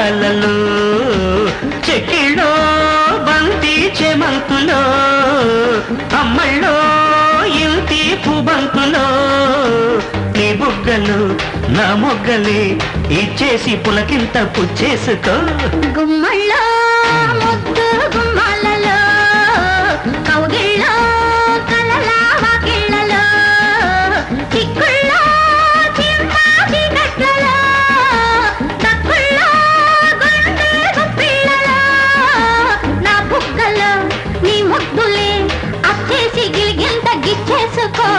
అందాలలో చెక్కిళ్ళో బంతి చెమంతులో అమ్మళ్ళో ఇంటి పుబంతులో నీ బుగ్గలు నా మొగ్గలే ఇచ్చేసి పులకింత పుచ్చేసుకో గుమ్మళ్ళో ముద్దు గుమ్మాలలో కౌగిళ్ళో కలలా వాకిళ్ళలో చిక్కుళ్ళో చింపాచి గట్లలో తక్కుళ్ళో గుండె గుప్పిళ్ళలో నా బుగ్గలో నీ ముద్దులే అచ్చేసి గిలిగింత గిచ్చేసుకో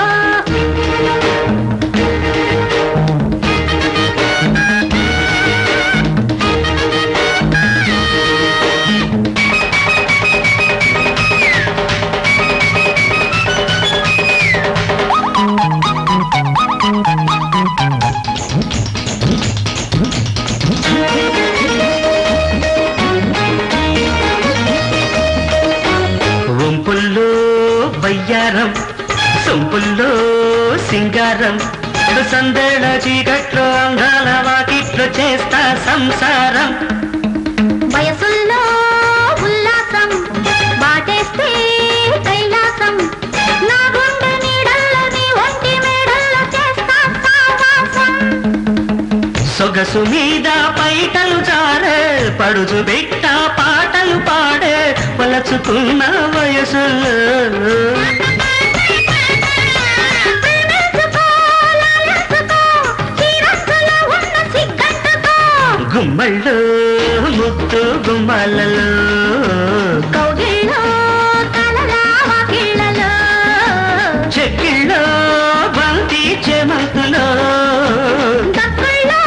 వంపుల్లో వయ్యారం సొంపుల్లో సింగారం సందడ చీకట్లో అందాల వాకిట్లో చేస్తా సంసారం వయసుల్లో ఉల్లాసం బాటేస్తే కైలాసం నా గుండె నీడల్లో నీ ఒంటి మేడల్లో చేస్తా సావాసం సొగసు మీద పైటలు జారే పడుచు బిట్ట పాటలు పాడే పలచుకున్న వయసులో గుమ్మళ్ళు ముత్తు గుమ్మలలో కౌగిళ్ళో కలలా వాకిళ్ళలో చెక్కిళ్ళో బంతి చెమంతులో తక్కుళ్ళో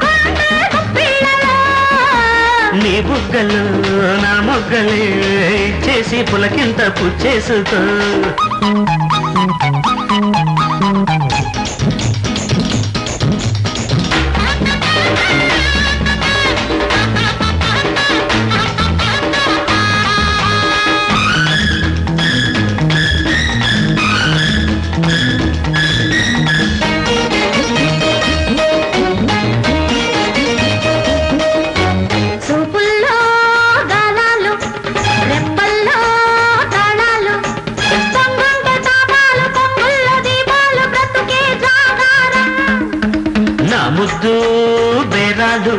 గుండె గుప్పిళ్ళలో నీ బుగ్గలు నా మొగ్గలే చేసి పులకింత పుచ్చేసుకో చూపుల్లో గాలాలు రెప్పల్లో తాళాలు పొంగుంటే తాపాలు పొంగుల్లో దీపాలు బ్రతుకే జాగారం నా ముద్దు బేరాలు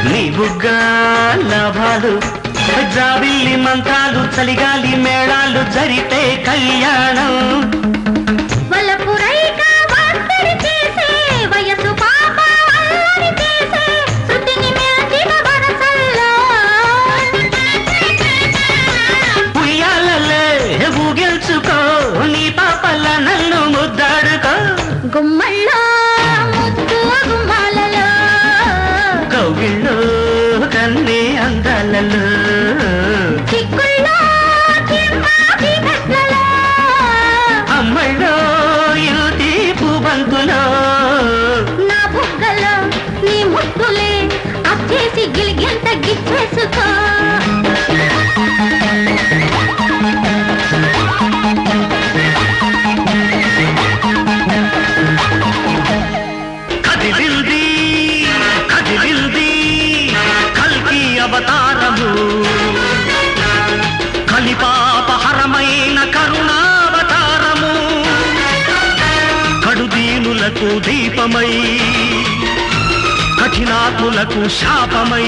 నీ బుగ్గ లాభాలు జాబిల్లి మంత్రాలు చలిగాలి మేళాలు జరిపే కళ్యాణం వలపు రైక వార్తడి చేసే వయసు పాప అల్లరి చేసే శృతిని మెల్చిన వరసల్లో ఉయ్యాలలే ఊగిల్చుకో నీ పాపల నన్ను ముద్దాడుకో గుమ్మళ్ళో ముద్దు గుమ్మాలలో కౌగిళ్ళో కన్నే అందాలలో చిక్కుళ్ళో చింపాచి గట్లలో అమ్మళ్ళో ఇంటి పుబంతులో నా బుగ్గలో నీ ముద్దులే అచ్చేసి గిలిగింత గిచ్చేసుకో కదిలింది కదిలింది కల్కి అవతారము కలిపాపహరమైన కరుణావతారము కడుదీనులకు దీపమై కఠినాత్ములకు శాపమై